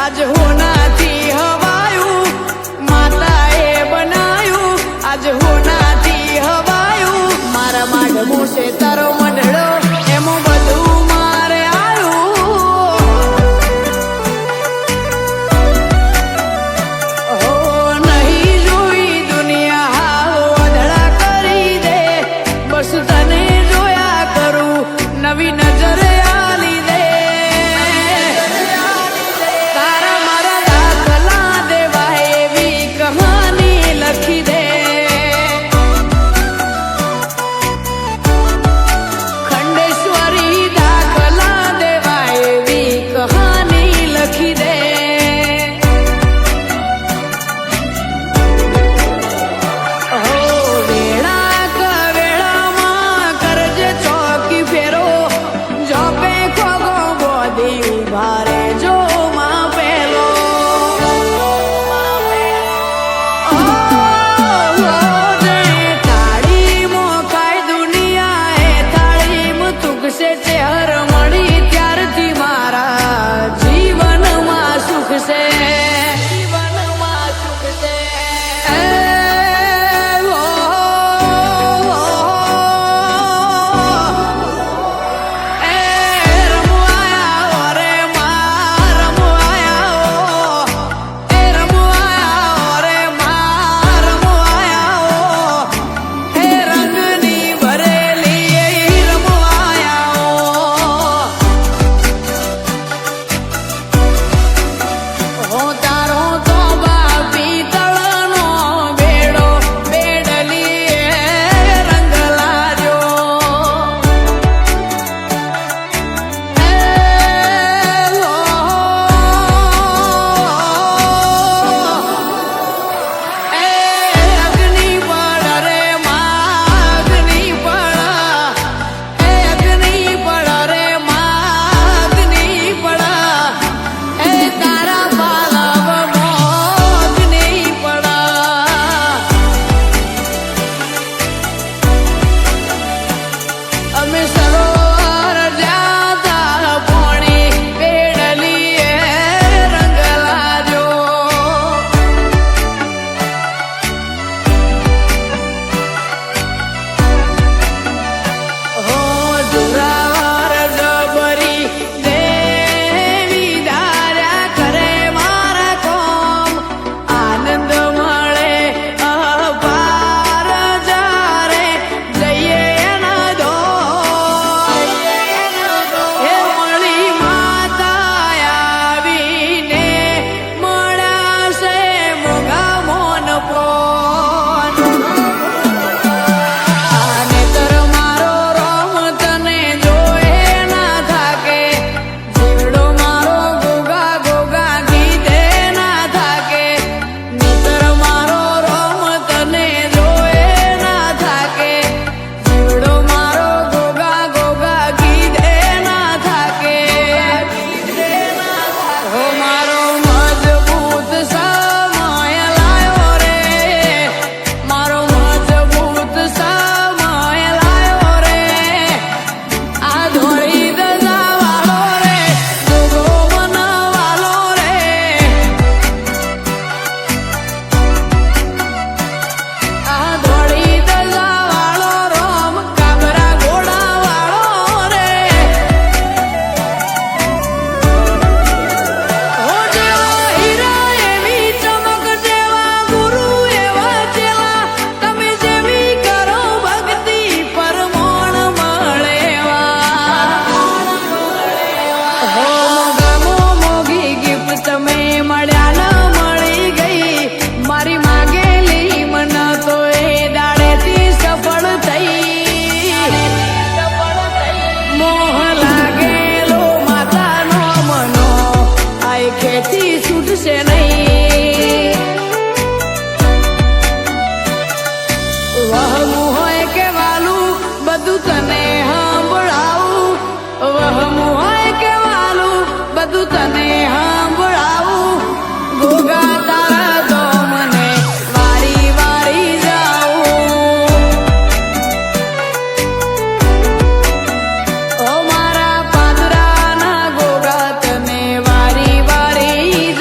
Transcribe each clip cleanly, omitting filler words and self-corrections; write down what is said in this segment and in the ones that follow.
આજ હોનાથી હવાયું માતાએ બનાયું આજ હોનાથી હવાયું મારા માઢમો છે તારો મઢડો એમાં બધું મારે આવ્યું હો નહીં જોઈ દુનિયા હાવ અધડા કરી દે બસ તને જોયા કરું નવી નજરે આલી દે તારા મારા દાખલા દેવાય એવી કહાની લખી દે ખંડેશ્વરી દાખલા દેવાય એવી કહાની લખી દે હો વેળા કવેળામાં કરજે ચોકી ફેરો જોપે ખોગો બોધી ઉભા રે જો માં પેલો થાળીમાં ખાય દુનિયા એ થાળીમાં તુકશે ચહેર મળી ત્યારથી મારા જીવનમાં સુખ છે જીવનમાં સુખ છે બધું તને સાંભળાવું ગોગા તારા તો મને વારી વારી જાઉં ઓ મારા પાંદરાના ગોગા તને વારી વારી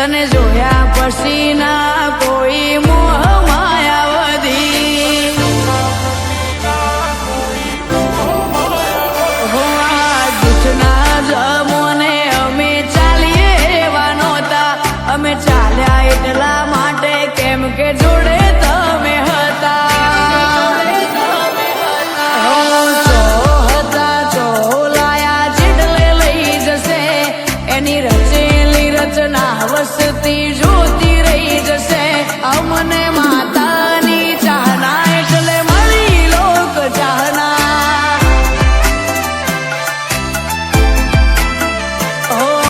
તને જોયા પછી ના કોઈ મોહ માયાવધી હો આ જૂઠના જમોને અમે ચાલીએ એવા નહોતા અમે ચાલ્યા એટલા માટે કેમ કે જોડે તમે હતા ચોલાયા જેટલે લઈ જશે એની રચેલી રચના વસતી જોતી રહી જશે અમને